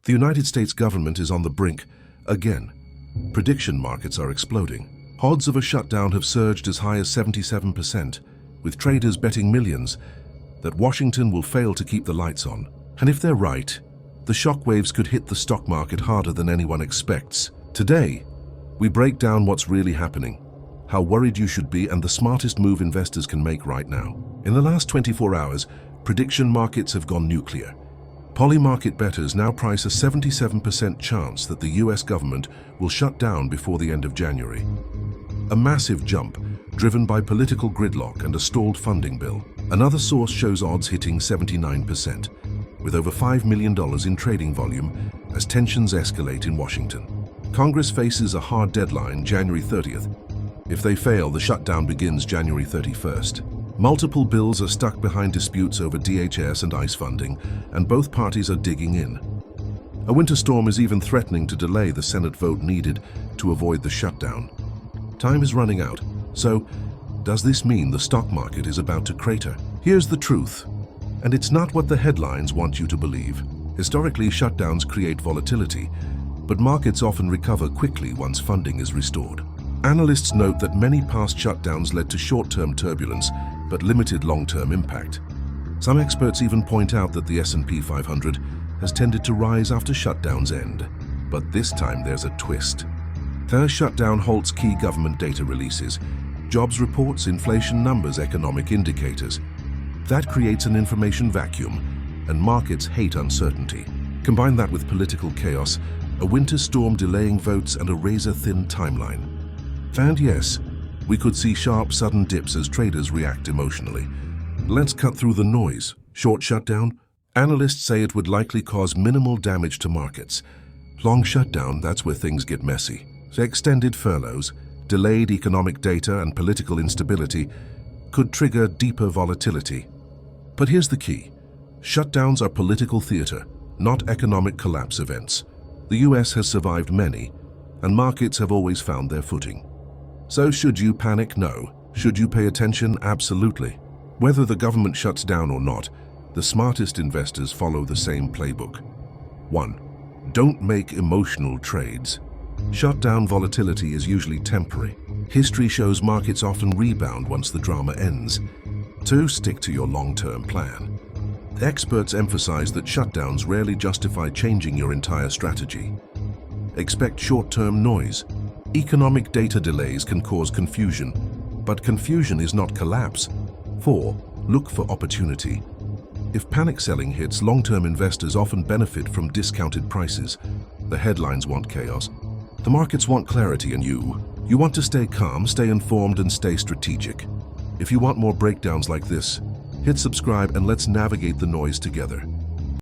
The United States government is on the brink again. Prediction markets are exploding. Odds of a shutdown have surged as high as 77%, with traders betting millions that Washington will fail to keep the lights on. And if they're right, the shockwaves could hit the stock market harder than anyone expects. Today, we break down what's really happening, how worried you should be, and the smartest move investors can make right now. In the last 24 hours, prediction markets have gone nuclear. Polymarket bettors now price a 77% chance that the US government will shut down before the end of January. A massive jump, driven by political gridlock and a stalled funding bill. Another source shows odds hitting 79%, with over $5 million in trading volume as tensions escalate in Washington. Congress faces a hard deadline, January 30th. If they fail, the shutdown begins January 31st. Multiple bills are stuck behind disputes over DHS and ICE funding, and both parties are digging in. A winter storm is even threatening to delay the Senate vote needed to avoid the shutdown. Time is running out, so does this mean the stock market is about to crater? Here's the truth, and it's not what the headlines want you to believe. Historically, shutdowns create volatility, but markets often recover quickly once funding is restored. Analysts note that many past shutdowns led to short-term turbulence, but limited long-term impact. Some experts even point out that the S&P 500 has tended to rise after shutdowns end. But this time there's a twist. The shutdown halts key government data releases, jobs reports, inflation numbers, economic indicators. That creates an information vacuum, and markets hate uncertainty. Combine that with political chaos, a winter storm delaying votes, and a razor-thin timeline. And yes, we could see sharp, sudden dips as traders react emotionally. Let's cut through the noise. Short shutdown? Analysts say it would likely cause minimal damage to markets. Long shutdown, that's where things get messy. Extended furloughs, delayed economic data, and political instability could trigger deeper volatility. But here's the key. Shutdowns are political theater, not economic collapse events. The US has survived many, and markets have always found their footing. So should you panic? No. Should you pay attention? Absolutely. Whether the government shuts down or not, the smartest investors follow the same playbook. 1. Don't make emotional trades. Shutdown volatility is usually temporary. History shows markets often rebound once the drama ends. 2. Stick to your long-term plan. Experts emphasize that shutdowns rarely justify changing your entire strategy. Expect short-term noise. Economic data delays can cause confusion, but confusion is not collapse. 4. Look for opportunity. If panic selling hits, long-term investors often benefit from discounted prices. The headlines want chaos. The markets want clarity, and you want to stay calm, stay informed, and stay strategic. If you want more breakdowns like this, hit subscribe and let's navigate the noise together.